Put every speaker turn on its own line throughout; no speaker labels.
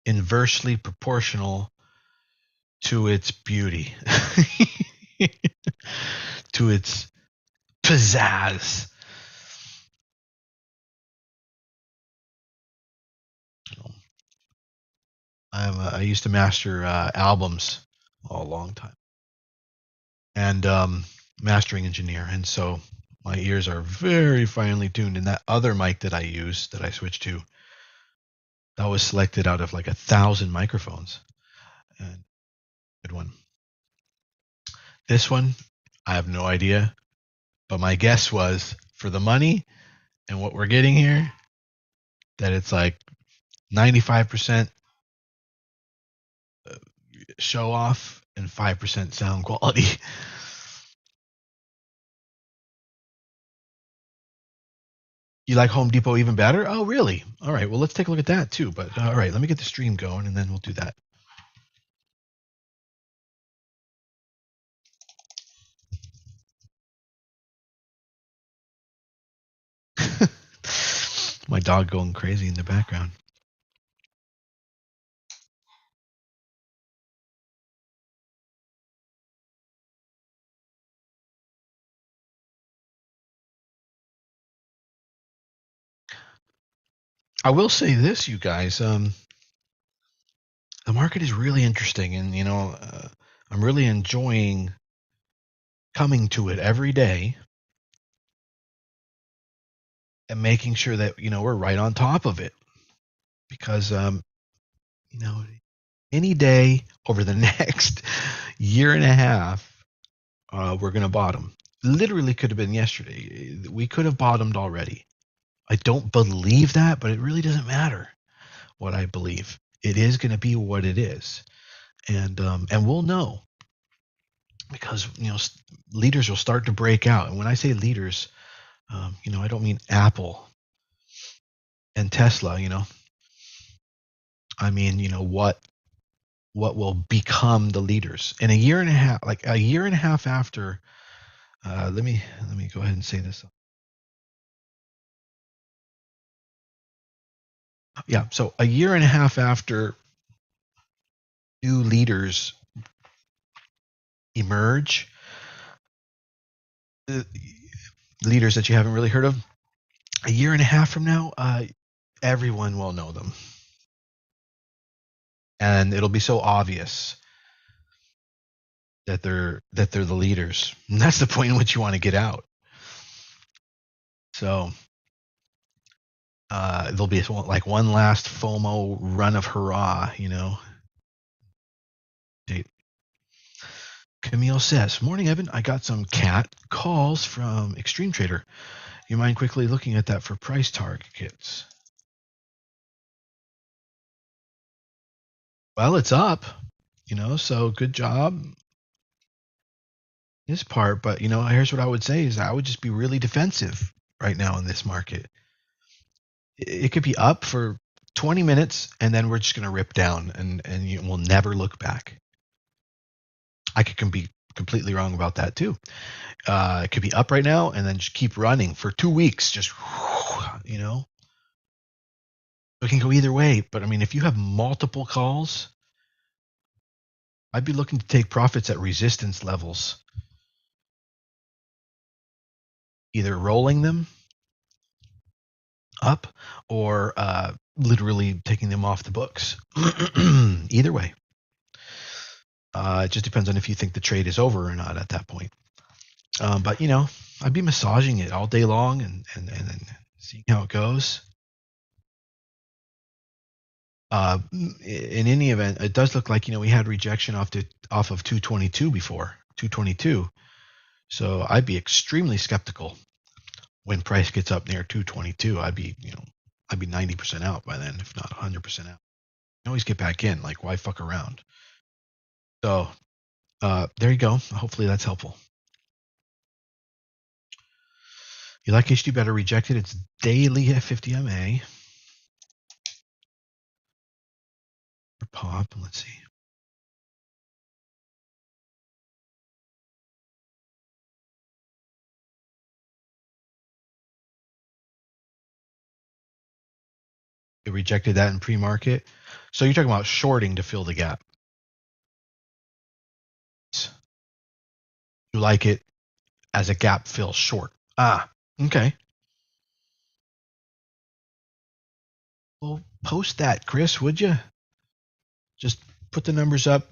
inversely proportional to its beauty, to its pizzazz. I used to master albums a long time, and mastering engineer, and so my ears are very finely tuned. And that other mic that I use, that I switched to, that was selected out of like 1,000 microphones, and good one. This one, I have no idea, but my guess was, for the money and what we're getting here, that it's like 95% show off and 5% sound quality. You like Home Depot even better? Oh, really? All right. Well, let's take a look at that too. But all right, let me get the stream going and then we'll do that. My dog going crazy in the background. I will say this, you guys. The market is really interesting, and I'm really enjoying coming to it every day and making sure that we're right on top of it, because any day over the next year and a half, we're going to bottom. Literally could have been yesterday. We could have bottomed already. I don't believe that, but it really doesn't matter what I believe. It is going to be what it is, and we'll know, because leaders will start to break out. And when I say leaders, I don't mean Apple and Tesla. I mean what will become the leaders in a year and a half, like a year and a half after. Let me go ahead and say this. Yeah, so a year and a half after new leaders emerge, leaders that you haven't really heard of, a year and a half from now, everyone will know them, and it'll be so obvious that they're the leaders. And that's the point in which you want to get out. So there'll be like one last FOMO run of hurrah, Camille says, "Morning, Evan. I got some cat calls from Extreme Trader. You mind quickly looking at that for price targets?" Well, it's up, so good job this part. But here's what I would say: is I would just be really defensive right now in this market. It could be up for 20 minutes, and then we're just going to rip down, and we'll never look back. I could be completely wrong about that too. It could be up right now and then just keep running for 2 weeks, just it can go either way. But I mean, if you have multiple calls, I'd be looking to take profits at resistance levels, either rolling them up or literally taking them off the books. Either way. It just depends on if you think the trade is over or not at that point. But I'd be massaging it all day long and seeing how it goes. In any event, it does look like we had rejection off of 222 before 222. So I'd be extremely skeptical when price gets up near 222. I'd be 90% out by then, if not 100% out. You always get back in. Like, why fuck around? So there you go. Hopefully that's helpful. You like HD better? Rejected. It's daily at 50 MA. Or pop. Let's see. It rejected that in pre-market. So you're talking about shorting to fill the gap. You like it as a gap fill short. Okay. Well, post that, Chris, would you? Just put the numbers up.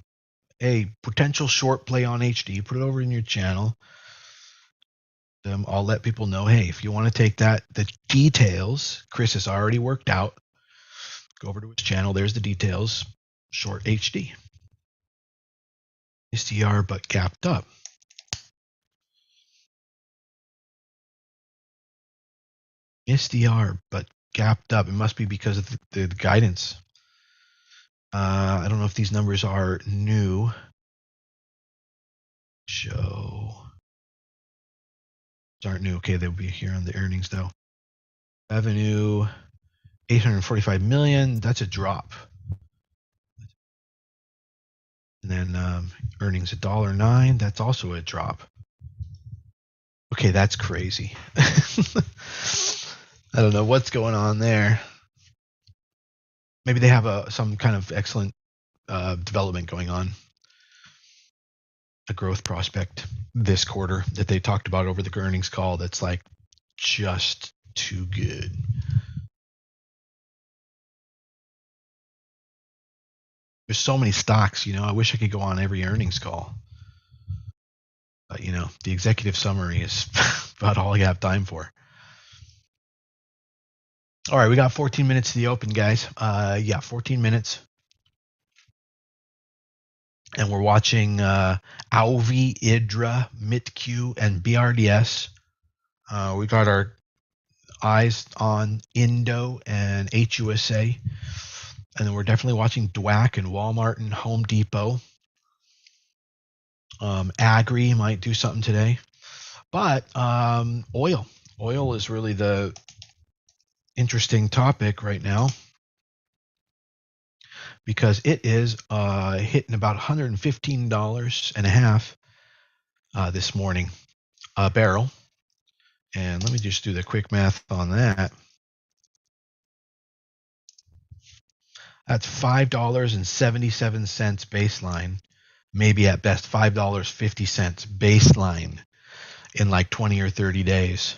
A potential short play on HD. Put it over in your channel. I'll let people know, hey, if you want to take that, the details, Chris has already worked out. Go over to his channel. There's the details. Short HD. SDR, but gapped up. SDR, but gapped up. It must be because of the guidance. I don't know if these numbers are new. Show. These aren't new. Okay, they'll be here on the earnings though. Revenue, 845 million. That's a drop. And then earnings $1.09. That's also a drop. Okay, that's crazy. I don't know what's going on there. Maybe they have some kind of excellent development going on, a growth prospect this quarter that they talked about over the earnings call that's like just too good. There's so many stocks, I wish I could go on every earnings call. But, the executive summary is about all I have time for. All right, we got 14 minutes to the open, guys. 14 minutes. And we're watching AUVI, IDRA, MITQ, and BRDS. We got our eyes on Indo and HUSA. And then we're definitely watching DWAC and Walmart and Home Depot. Agri might do something today. But oil is really the interesting topic right now, because it is hitting about $115 and a half this morning a barrel. And let me just do the quick math on that. That's $5.77 baseline, maybe at best $5.50 baseline in like 20 or 30 days.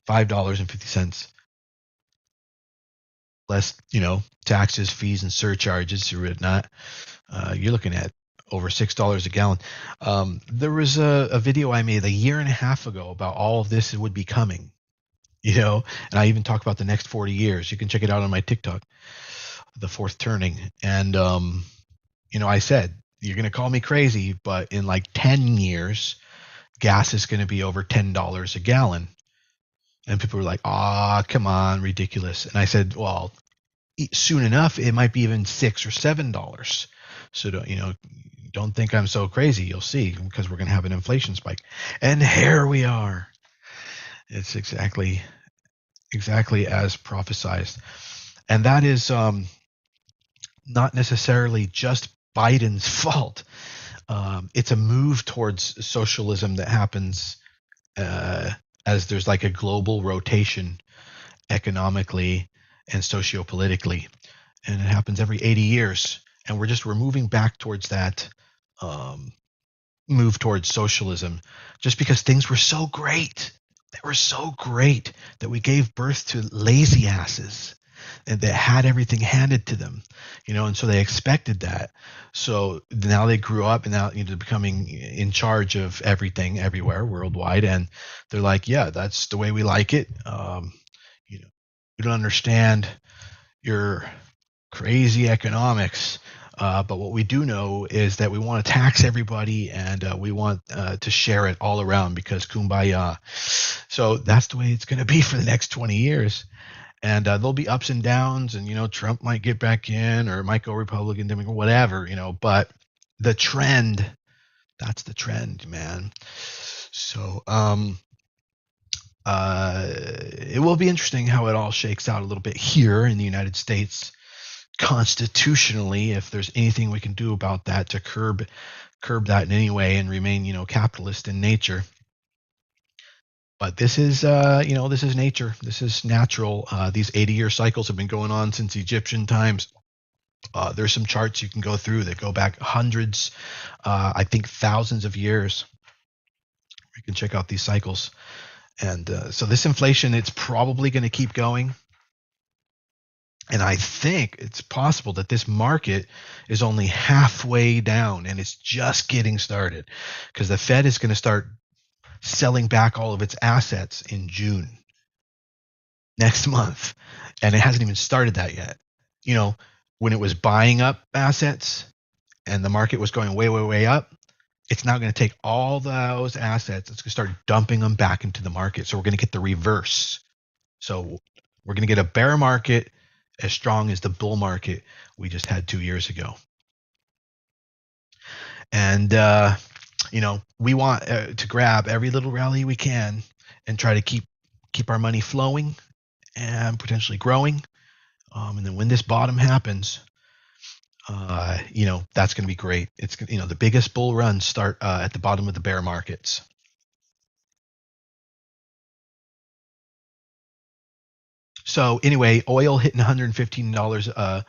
$5.50 less, taxes, fees, and surcharges or whatnot. You're looking at over $6 a gallon. There was a video I made a year and a half ago about all of this would be coming, and I even talk about the next 40 years. You can check it out on my TikTok, The Fourth Turning. And, I said, you're going to call me crazy, but in like 10 years, gas is going to be over $10 a gallon. And people were like, come on, ridiculous. And I said, well, soon enough, it might be even $6 or $7. So, don't think I'm so crazy. You'll see, because we're going to have an inflation spike. And here we are. It's exactly as prophesized. And that is not necessarily just Biden's fault. It's a move towards socialism that happens as there's like a global rotation economically and sociopolitically. And it happens every 80 years. And we're moving back towards that move towards socialism, just because things were so great. They were so great that we gave birth to lazy asses and that had everything handed to them, and so they expected that. So now they grew up and now they're becoming in charge of everything everywhere worldwide, and they're like, yeah, that's the way we like it. We don't understand your crazy economics, but what we do know is that we want to tax everybody, and we want to share it all around, because kumbaya. So that's the way it's going to be for the next 20 years. And there'll be ups and downs, and Trump might get back in, or might go Republican, Democrat, whatever, but the trend, that's the trend, man. So it will be interesting how it all shakes out a little bit here in the United States constitutionally, if there's anything we can do about that to curb that in any way and remain capitalist in nature. But this is this is nature. This is natural. These 80-year cycles have been going on since Egyptian times. There's some charts you can go through that go back hundreds, I think thousands of years. You can check out these cycles. And so this inflation, it's probably going to keep going. And I think it's possible that this market is only halfway down and it's just getting started, because the Fed is going to start selling back all of its assets in June next month. And it hasn't even started that yet. You know, when it was buying up assets and the market was going way, way, way up, it's now going to take all those assets, it's going to start dumping them back into the market. So we're going to get the reverse. So we're going to get a bear market as strong as the bull market we just had 2 years ago. And, you know, we want to grab every little rally we can and try to keep our money flowing and potentially growing. And then when this bottom happens, you know, that's going to be great. It's, you know, the biggest bull runs start at the bottom of the bear markets. So anyway, oil hitting $115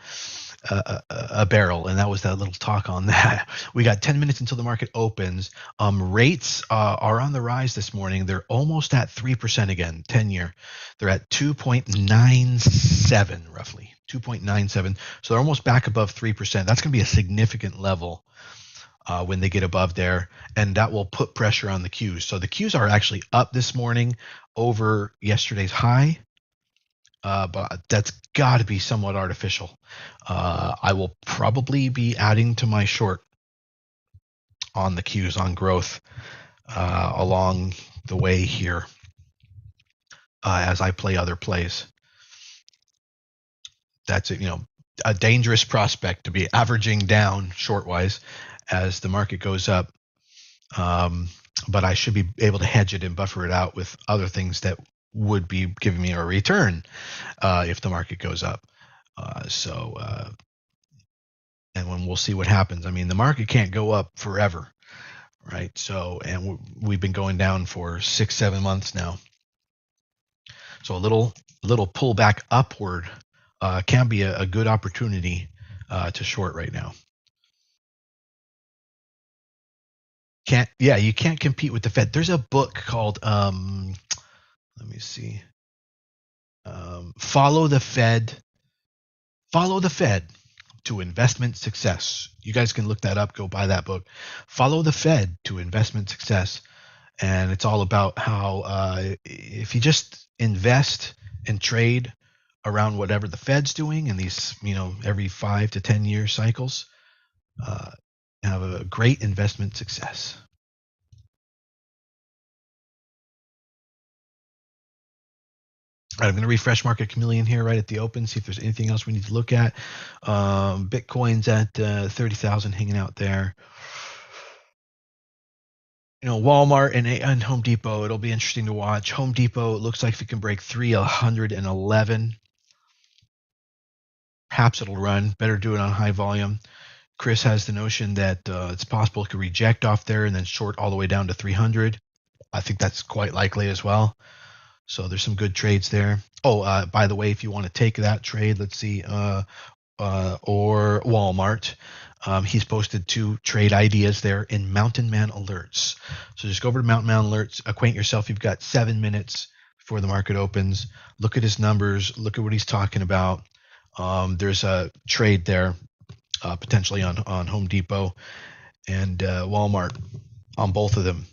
a barrel, and that was that little talk on that. We got 10 minutes until the market opens. Rates are on the rise this morning. They're almost at 3% again, 10-year. They're at 2.97 roughly, 2.97. So they're almost back above 3%. That's going to be a significant level when they get above there, and that will put pressure on the Qs. So the Qs are actually up this morning over yesterday's high. But that's got to be somewhat artificial. I will probably be adding to my short on the Qs on growth along the way here as I play other plays. That's, you know, a dangerous prospect to be averaging down short-wise as the market goes up. But I should be able to hedge it and buffer it out with other things that would be giving me a return if the market goes up. And when we'll see what happens. I mean, the market can't go up forever, right? So, and we've been going down for 6-7 months now. So a little pullback upward can be a good opportunity to short right now. You can't compete with the Fed. There's a book called let me see. Follow the Fed to Investment Success. You guys can look that up. Go buy that book. Follow the Fed to Investment Success. And it's all about how if you just invest and trade around whatever the Fed's doing in these, you know, every 5 to 10 year cycles, have a great investment success. All right, I'm going to refresh Market Chameleon here right at the open, see if there's anything else we need to look at. Bitcoin's at 30,000 hanging out there. You know, Walmart and Home Depot, it'll be interesting to watch. Home Depot, it looks like if it can break 311, perhaps it'll run. Better do it on high volume. Chris has the notion that it's possible it could reject off there and then short all the way down to 300. I think that's quite likely as well. So there's some good trades there. Oh, by the way, if you want to take that trade, let's see, or Walmart, he's posted 2 trade ideas there in Mountain Man Alerts. So just go over to Mountain Man Alerts, acquaint yourself. You've got 7 minutes before the market opens. Look at his numbers. Look at what he's talking about. There's a trade there potentially on Home Depot and Walmart on both of them,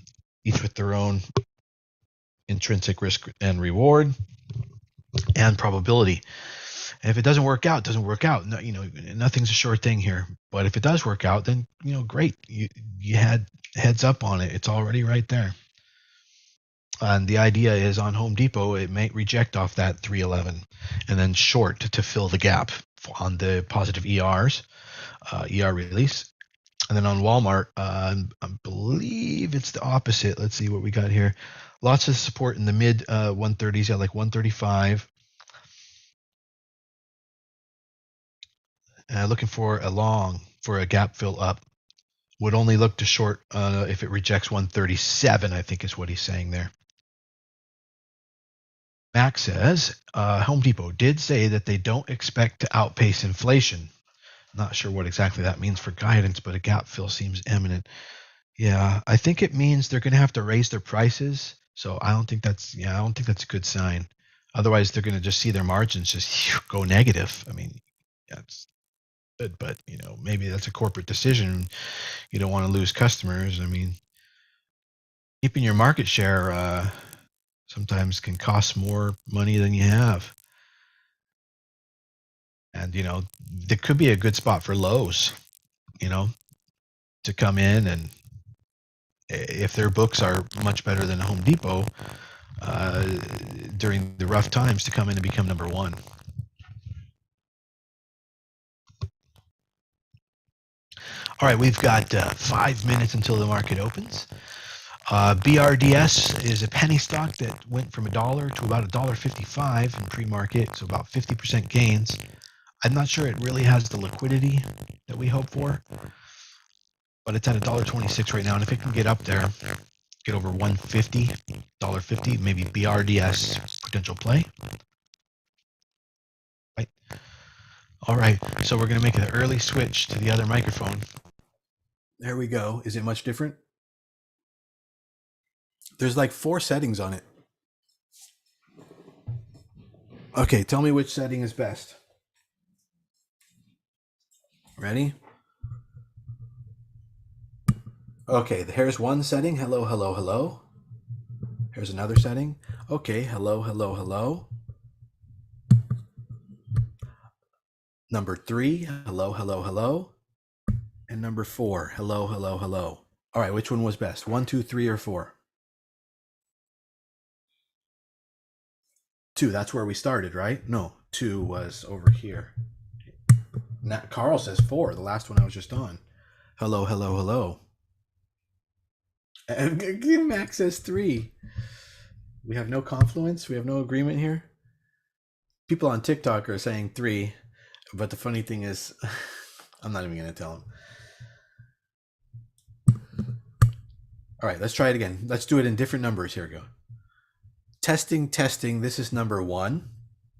each with their own intrinsic risk and reward and probability. And if it doesn't work out, it doesn't work out. No, you know, nothing's a sure thing here. But if it does work out, then, you know, great. You had heads up on it. It's already right there. And the idea is on Home Depot, it may reject off that 311 and then short to fill the gap on the positive ERs, ER release. And then on Walmart, I believe it's the opposite. Let's see what we got here. Lots of support in the mid 130s, like 135. Looking for a gap fill up. Would only look to short if it rejects 137, I think is what he's saying there. Max says, Home Depot did say that they don't expect to outpace inflation Not sure what exactly that means for guidance, but a gap fill seems imminent. Yeah, I think it means they're going to have to raise their prices. So I don't think that's a good sign. Otherwise, they're going to just see their margins just go negative. I mean, that's good, but maybe that's a corporate decision. You don't want to lose customers. I mean, keeping your market share sometimes can cost more money than you have. And there could be a good spot for Lowe's, to come in, and if their books are much better than Home Depot during the rough times, to come in and become number one. All right, we've got 5 minutes until the market opens. BRDS is a penny stock that went from $1 to about $1.55 in pre-market, so about 50% gains. I'm not sure it really has the liquidity that we hope for, but it's at $1.26 right now, and if it can get up there, get over $1.50, $1.50, maybe BRDS potential play. Right. All right, so we're going to make an early switch to the other microphone. There we go. Is it much different? There's like 4 settings on it. Okay, tell me which setting is best. Ready? Okay, here's one setting. Hello, hello, hello. Here's another setting. Okay, hello, hello, hello. Number 3, hello, hello, hello. And number 4, hello, hello, hello. All right, which one was best? 1, 2, 3, or 4? 2, that's where we started, right? No, 2 was over here. Now, Carl says 4, the last one I was just on. Hello, hello, hello. And Max says 3. We have no confluence? We have no agreement here? People on TikTok are saying 3, but the funny thing is, I'm not even going to tell them. All right, let's try it again. Let's do it in different numbers. Here we go. Testing, testing. This is number 1.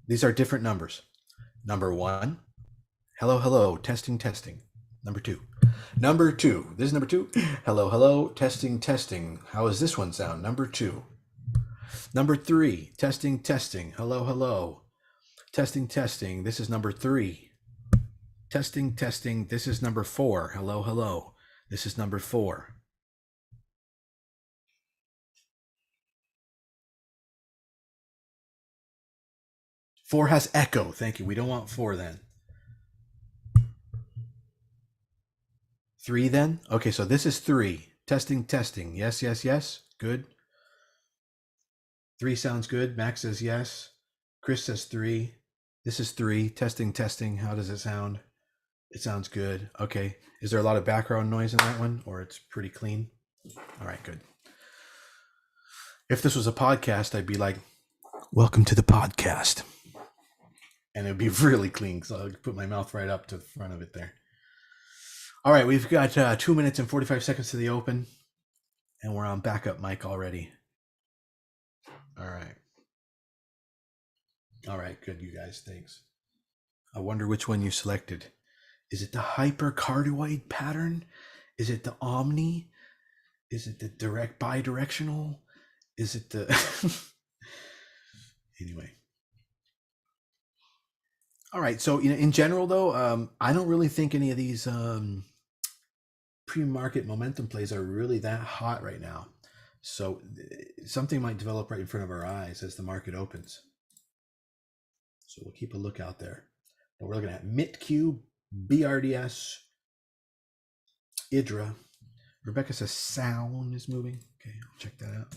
These are different numbers. Number 1. Hello, hello. Testing, testing. Number 2. Number 2. This is number 2. Hello, hello. Testing, testing. How does this one sound? Number 2. Number 3. Testing, testing. Hello, hello. Testing, testing. This is number 3. Testing, testing. This is number 4. Hello, hello. This is number 4. Four has echo. Thank you. We don't want 4 then. 3 then? Okay, so this is 3. Testing, testing. Yes, yes, yes. Good. 3 sounds good. Max says yes. Chris says 3. This is 3. Testing, testing. How does it sound? It sounds good. Okay. Is there a lot of background noise in that one, or it's pretty clean? All right, good. If this was a podcast, I'd be like, welcome to the podcast. And it'd be really clean, so I'd put my mouth right up to the front of it there. All right, we've got 2 minutes and 45 seconds to the open, and we're on backup mic already. All right. All right, good, you guys. Thanks. I wonder which one you selected. Is it the hypercardioid pattern? Is it the omni? Is it the direct bidirectional? Is it the... Anyway. All right, so in general, though, I don't really think any of these pre-market momentum plays are really that hot right now. So something might develop right in front of our eyes as the market opens. So we'll keep a lookout there. But we're looking at MITQ, BRDS, IDRA. Rebecca says sound is moving. Okay, I'll check that out.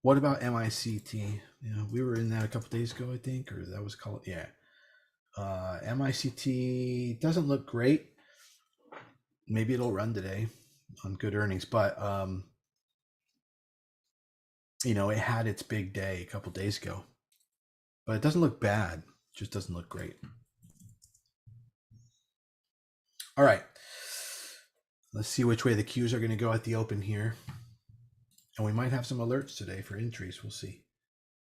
What about MICT? We were in that a couple days ago, I think, or that was called, yeah. MICT doesn't look great. Maybe it'll run today on good earnings, but it had its big day a couple days ago. But it doesn't look bad. It just doesn't look great. All right. Let's see which way the Qs are going to go at the open here. And we might have some alerts today for entries. We'll see.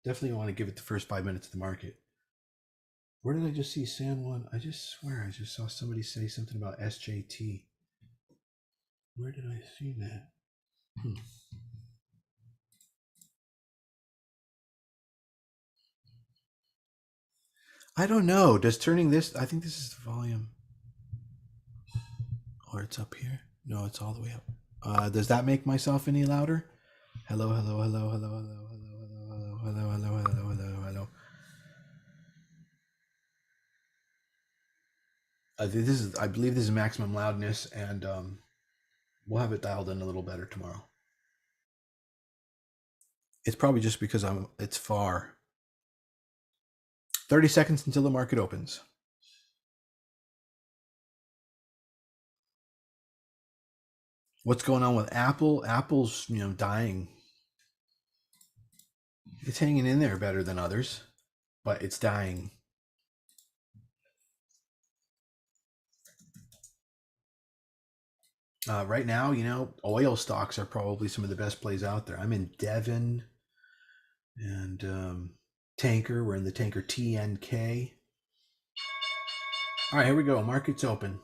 Definitely want to give it the first 5 minutes of the market. Where did I just see San Juan? I just swear I just saw somebody say something about SJT. Where did I see that? I don't know. Does turning this, I think this is the volume. Or it's up here? No, it's all the way up. Does that make myself any louder? Hello, hello, hello, hello, hello, hello, hello, hello, hello, hello, hello, hello. I believe this is maximum loudness, and we'll have it dialed in a little better tomorrow. It's probably just because it's far. 30 seconds until the market opens. What's going on with Apple? Apple's, dying. It's hanging in there better than others, but it's dying. Right now, oil stocks are probably some of the best plays out there. I'm in Devon and Tanker. We're in the Tanker TNK. All right, here we go. Market's open.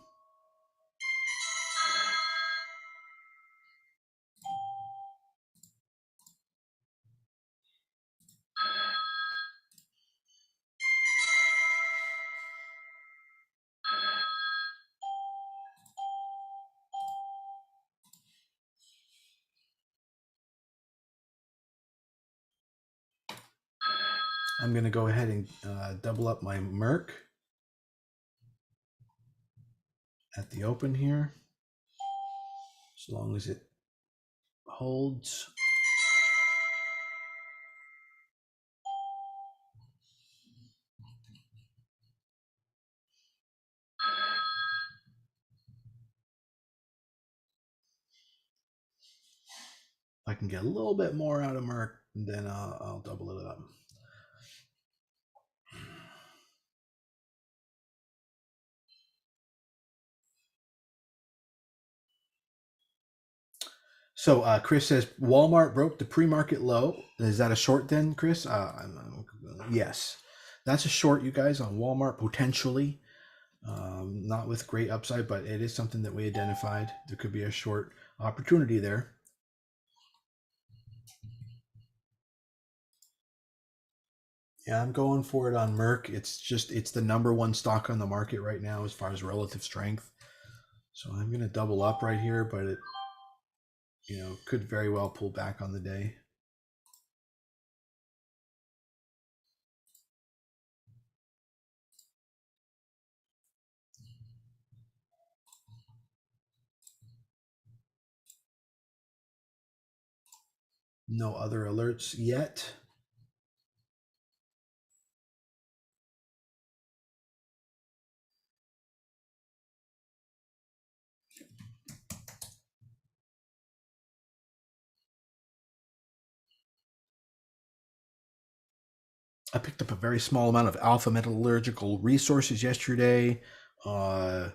I'm going to go ahead and double up my Merc at the open here, as long as it holds. If I can get a little bit more out of Merc, then I'll double it up. So Chris says Walmart broke the pre-market low. Is that a short then, Chris? Yes, that's a short, you guys, on Walmart potentially. Not with great upside, but it is something that we identified. There could be a short opportunity there. Yeah, I'm going for it on Merck. It's the number one stock on the market right now as far as relative strength. So I'm going to double up right here, but it could very well pull back on the day. No other alerts yet. I picked up a very small amount of alpha metallurgical resources yesterday, but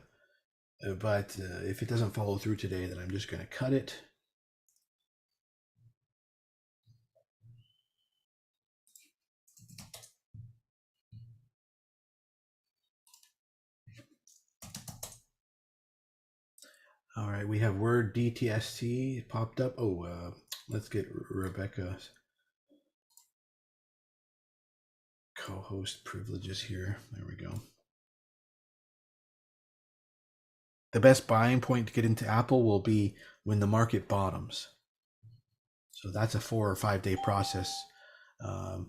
if it doesn't follow through today, then I'm just going to cut it. All right, we have word DTST popped up. Oh, let's get Rebecca's co-host privileges here. There we go. The best buying point to get into Apple will be when the market bottoms. So that's a 4 or 5 day process, and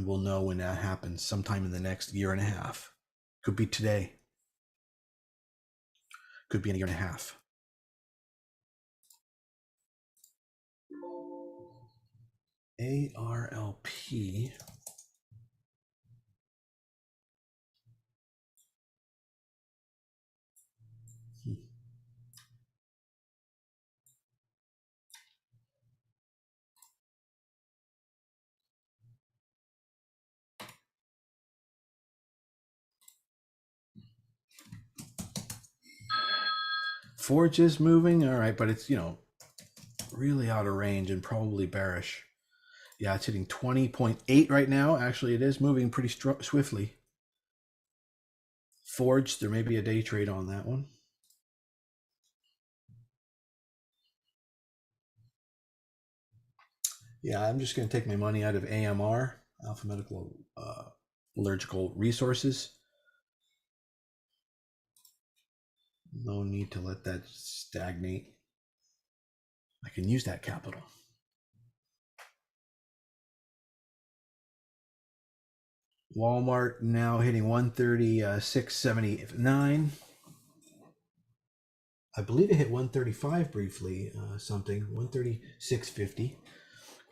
we'll know when that happens sometime in the next year and a half. Could be today. Could be in a year and a half. ARLP. Forge is moving, all right, but it's really out of range and probably bearish. Yeah, it's hitting 20.8 right now. Actually, it is moving pretty swiftly.
Forge, there may be a day trade on that one. Yeah, I'm just going to take my money out of AMR, Alphamedical Allergical Resources. No need to let that stagnate. I can use that capital. Walmart now hitting 136.79. I believe it hit 135 briefly, something 136.50.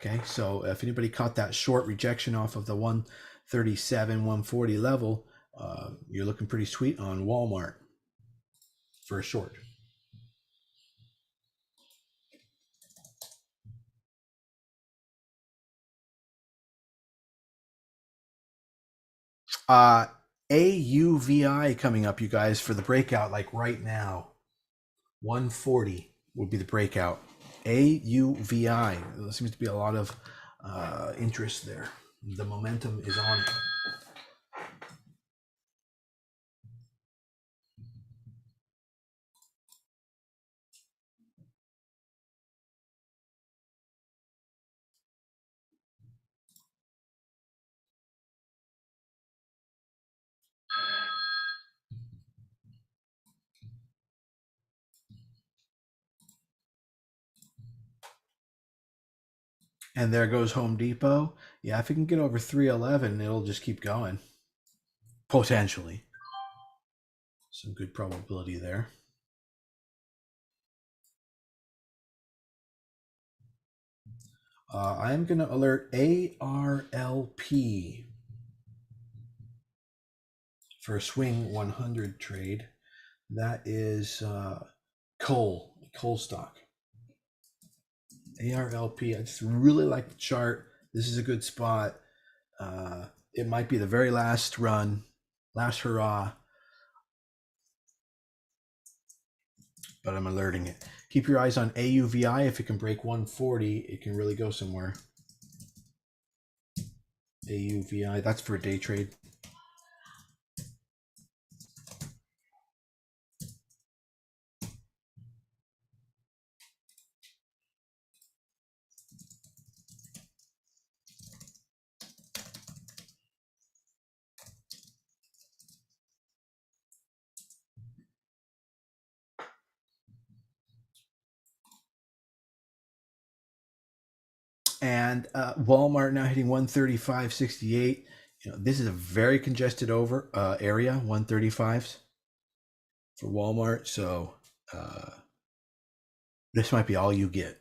Okay, so if anybody caught that short rejection off of the 137, 140 level, you're looking pretty sweet on Walmart for a short. AUVI coming up, you guys, for the breakout, like right now. 140 would be the breakout. AUVI. There seems to be a lot of interest there. The momentum is on it. And there goes Home Depot. Yeah, if it can get over 311, it'll just keep going. Potentially. Some good probability there. I am going to alert ARLP for a swing 100 trade. That is coal stock. ARLP. I just really like the chart. This is a good spot. It might be the very last run, last hurrah, but I'm alerting it. Keep your eyes on AUVI. If it can break 140, it can really go somewhere. AUVI, that's for a day trade. And Walmart now hitting 135.68. This is a very congested over area, 135s for Walmart. So this might be all you get.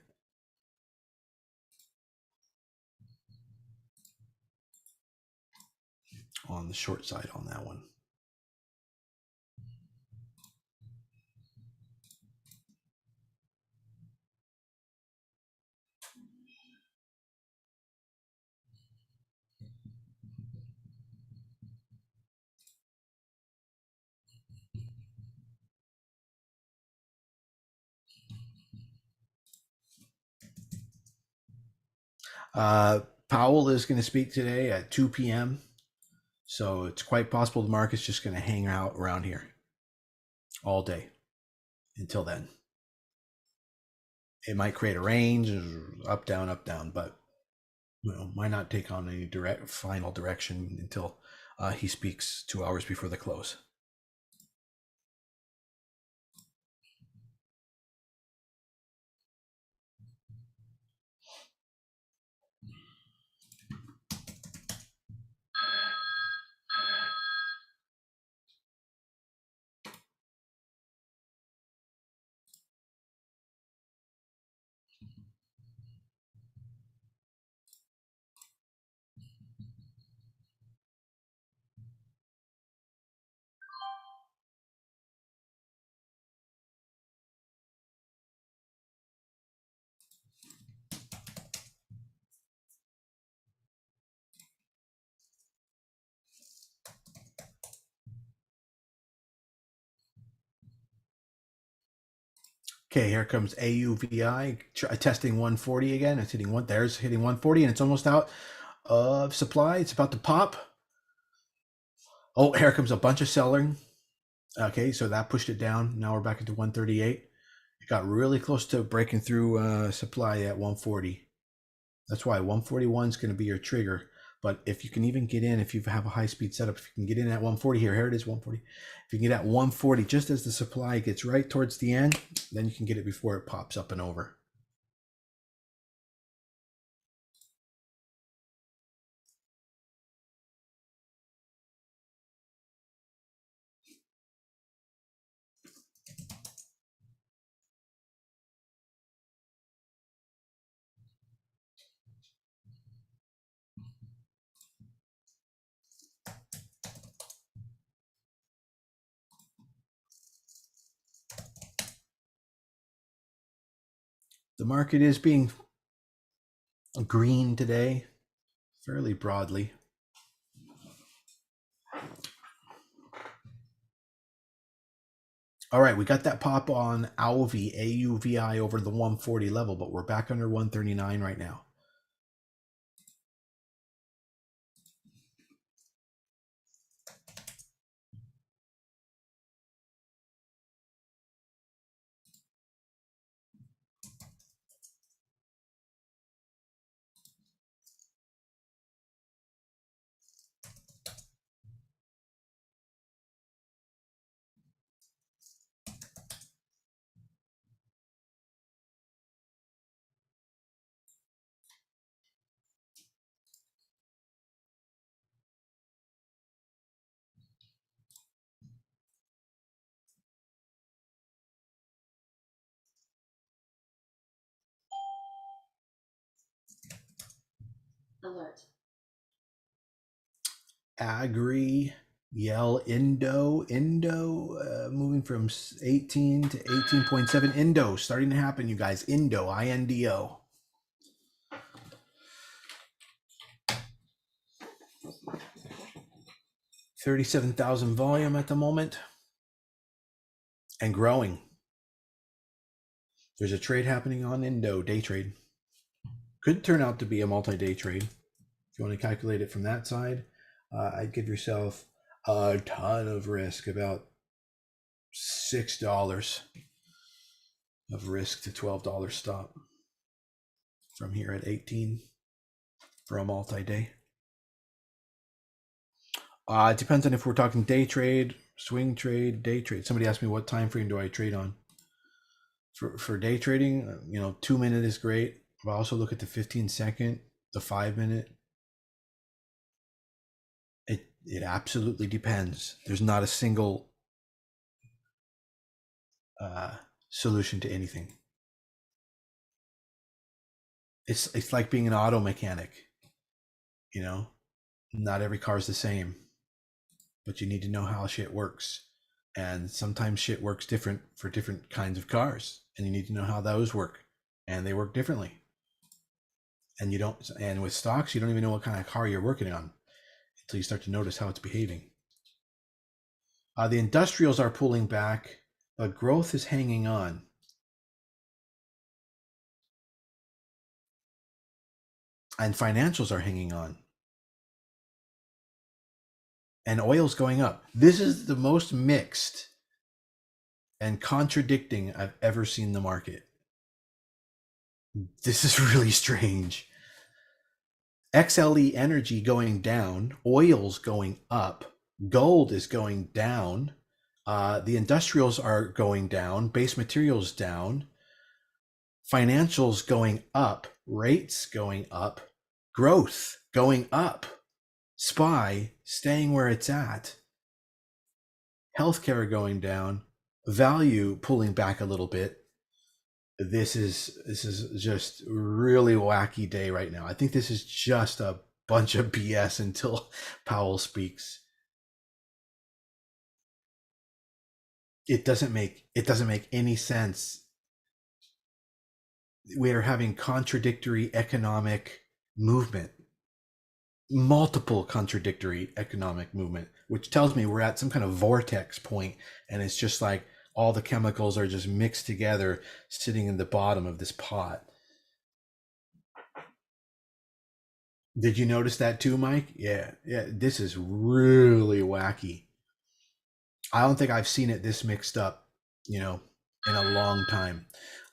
On the short side on that one. Powell is going to speak today at 2 p.m. So it's quite possible the market's just going to hang out around here all day until then. It might create a range, up, down, but might not take on any final direction until he speaks 2 hours before the close. Okay, here comes AUVI testing 140 again. It's hitting there's hitting 140, and it's almost out of supply. It's about to pop. Oh, here comes a bunch of selling. Okay, so that pushed it down. Now we're back into 138. It got really close to breaking through supply at 140. That's why 141 is going to be your trigger. But if you can even get in, if you have a high-speed setup, if you can get in at 140 here it is, 140. If you can get at 140 just as the supply gets right towards the end, then you can get it before it pops up and over. The market is being green today, fairly broadly. All right, we got that pop on AUVI, AUVI over the 140 level, but we're back under 139 right now.
Alert.
Agri, Yell, Indo, moving from 18 to 18.7. Indo, starting to happen, you guys. Indo, INDO. $37,000 volume at the moment and growing. There's a trade happening on Indo, day trade. Could turn out to be a multi-day trade. If you want to calculate it from that side, I'd give yourself a ton of risk, about $6 of risk to $12 stop from here at 18 for a multi-day. It depends on if we're talking day trade, swing trade, day trade. Somebody asked me what time frame do I trade on. For day trading, 2 minute is great. But I also look at the 15-second, the 5 minute. It absolutely depends. There's not a single solution to anything. It's like being an auto mechanic. Not every car is the same, but you need to know how shit works. And sometimes shit works different for different kinds of cars, and you need to know how those work, and they work differently. And with stocks, you don't even know what kind of car you're working on until you start to notice how it's behaving. The industrials are pulling back, but growth is hanging on. And financials are hanging on. And oil's going up. This is the most mixed and contradicting I've ever seen the market. This is really strange. XLE energy going down, oil's going up, gold is going down, the industrials are going down, base materials down, financials going up, rates going up, growth going up, SPY staying where it's at, healthcare going down, value pulling back a little bit. This is just really wacky day right now. I think this is just a bunch of BS until Powell speaks. It doesn't make any sense. We are having contradictory economic movement, multiple contradictory economic movement, which tells me we're at some kind of vortex point, and it's just like all the chemicals are just mixed together, sitting in the bottom of this pot. Did you notice that too, Mike? Yeah, this is really wacky. I don't think I've seen it this mixed up, you know, in a long time.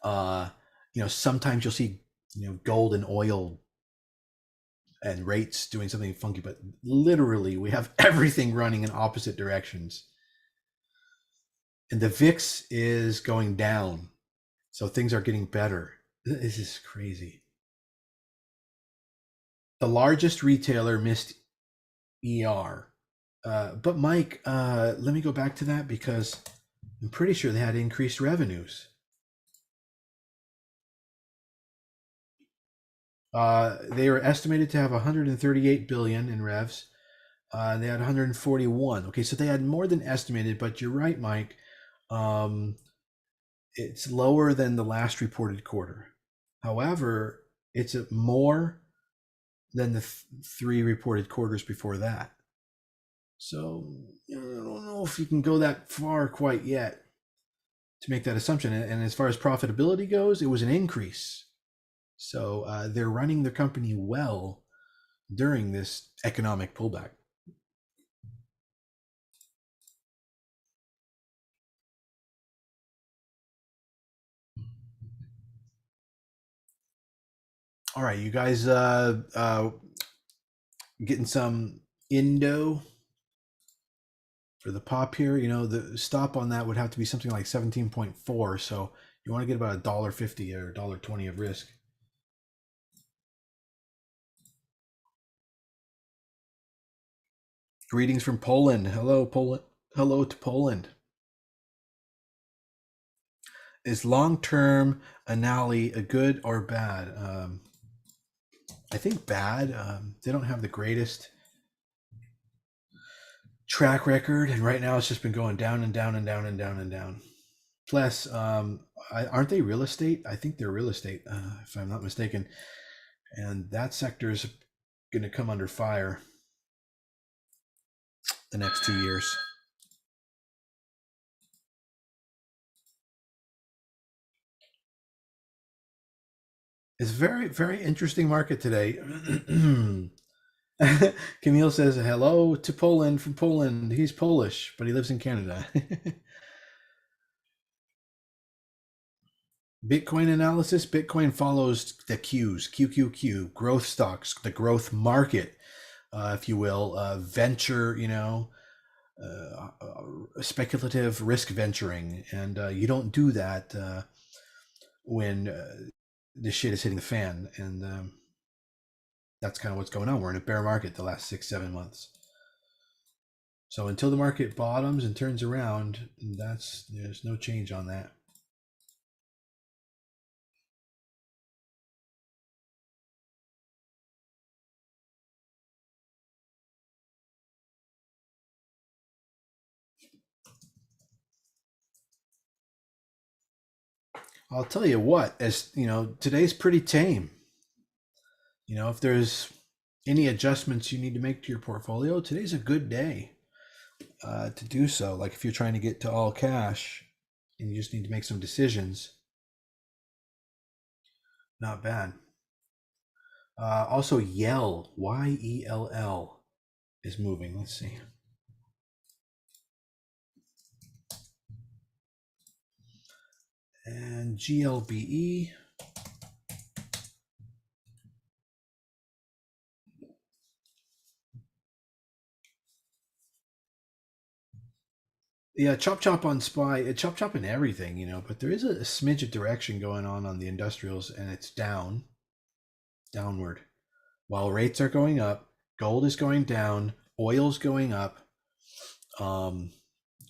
Uh, sometimes you'll see, gold and oil and rates doing something funky, but literally we have everything running in opposite directions. And the VIX is going down. So things are getting better. This is crazy. The largest retailer missed ER. But Mike, let me go back to that because I'm pretty sure they had increased revenues. They were estimated to have 138 billion in revs. They had 141. Okay, so they had more than estimated, but you're right, Mike. Um, it's lower than the last reported quarter. However, it's more than the three reported quarters before that. So I don't know if you can go that far quite yet to make that assumption. And as far as profitability goes, it was an increase. So they're running their company well during this economic pullback. All right, you guys getting some Indo for the pop here. The stop on that would have to be something like 17.4. So you want to get about $1.50 or $1.20 of risk. Greetings from Poland. Hello, Poland. Hello to Poland. Is long-term Anali a good or bad? I think bad. They don't have the greatest track record, and right now it's just been going down and down and down and down and down. Plus, aren't they real estate? I think they're real estate, if I'm not mistaken. And that sector is going to come under fire the next 2 years. It's very, very interesting market today. Camille says hello to Poland from Poland. He's Polish, but he lives in Canada. Bitcoin analysis. Bitcoin follows the Qs, QQQ, growth stocks, the growth market, if you will, venture, speculative risk venturing. And you don't do that when this shit is hitting the fan. And that's kind of what's going on. We're in a bear market the last 6-7 months. So until the market bottoms and turns around, there's no change on that. I'll tell you what, as today's pretty tame. If there's any adjustments you need to make to your portfolio, today's a good day to do so. Like if you're trying to get to all cash and you just need to make some decisions, not bad. Also, Yell, YELL, is moving. Let's see. And GLBE. Yeah, chop on SPY, chop in everything, but there is a smidge of direction going on the industrials, and it's downward. While rates are going up, gold is going down, oil's going up,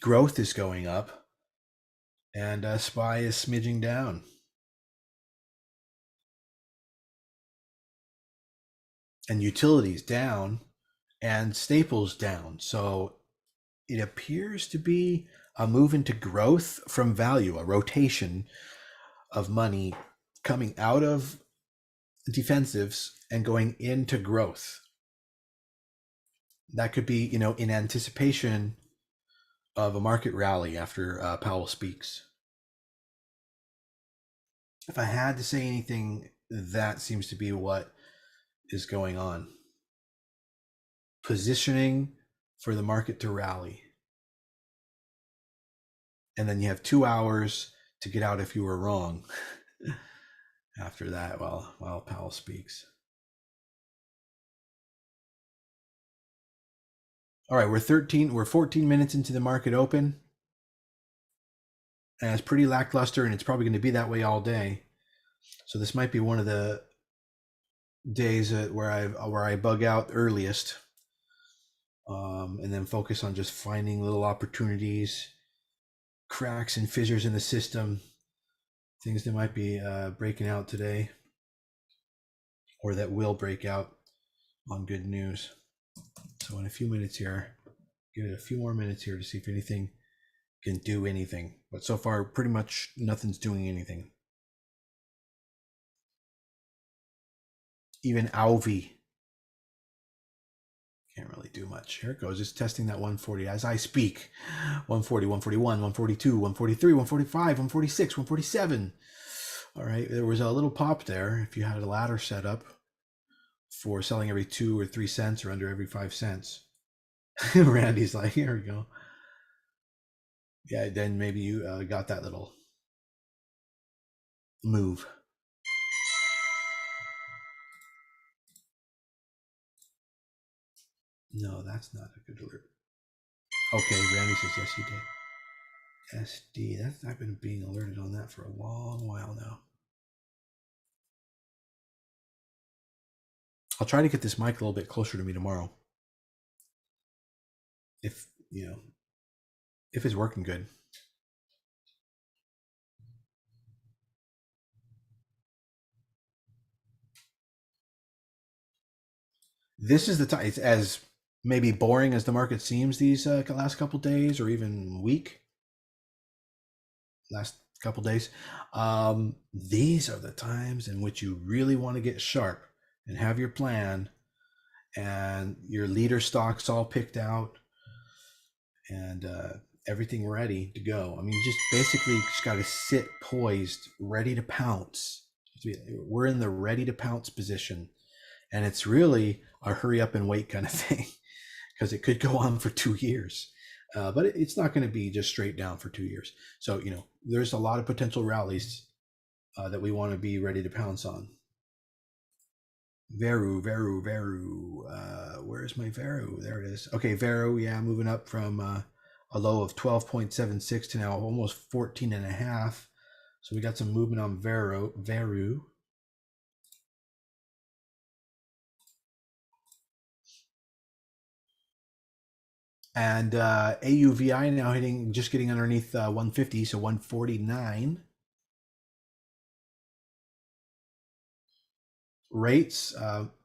growth is going up, and SPY is smidging down. And utilities down, and staples down. So it appears to be a move into growth from value, a rotation of money coming out of defensives and going into growth. That could be, in anticipation of a market rally after Powell speaks. If I had to say anything, that seems to be what is going on. Positioning for the market to rally. and then you have 2 hours to get out if you were wrong. After that, while Powell speaks. All right, we're 14 minutes into the market open. And it's pretty lackluster, and it's probably going to be that way all day. So this might be one of the days where I bug out earliest, and then focus on just finding little opportunities, cracks and fissures in the system, things that might be breaking out today, or that will break out on good news. So in a few minutes here, give it a few more minutes here to see if anything can do anything. But so far, pretty much nothing's doing anything. Even AUVI can't really do much. Here it goes. It's testing that 140 as I speak. 140, 141, 142, 143, 145, 146, 147. All right, there was a little pop there if you had a ladder set up for selling every 2 or 3 cents or under every 5 cents. Randy's like, here we go. Yeah, then maybe you got that little move. No, that's not a good alert. Okay, Randy says yes, he did. SD, I've been being alerted on that for a long while now. I'll try to get this mic a little bit closer to me tomorrow. If it's working good. This is the time. It's as maybe boring as the market seems these last couple days, or even week. Last couple days. These are the times in which you really want to get sharp and have your plan and your leader stocks all picked out and everything ready to go. I mean, you just basically just got to sit poised, ready to pounce. We're in the ready to pounce position, and it's really a hurry up and wait kind of thing, because it could go on for 2 years. But it's not going to be just straight down for 2 years. So, there's a lot of potential rallies that we want to be ready to pounce on. Veru. Where's my Veru? There it is. Okay, Veru, yeah, moving up from a low of 12.76 to now almost 14.5. So we got some movement on Veru. And AUVI now just getting underneath 150, so 149. Rates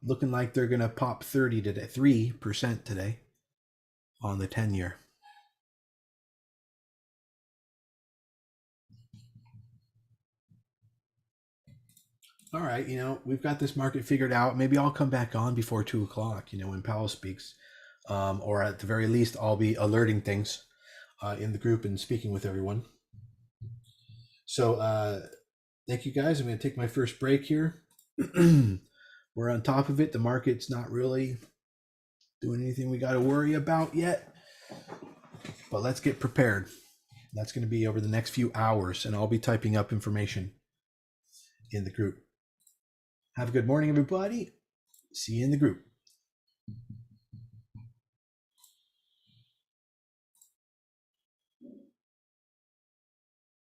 looking like they're going to pop 3% today on the 10-year. All right, we've got this market figured out. Maybe I'll come back on before 2 o'clock, when Powell speaks. Or at the very least, I'll be alerting things in the group and speaking with everyone. So thank you guys. I'm going to take my first break here. We're on top of it. The market's not really doing anything we got to worry about yet. But let's get prepared. That's going to be over the next few hours, and I'll be typing up information in the group. Have a good morning, everybody. See you in the group.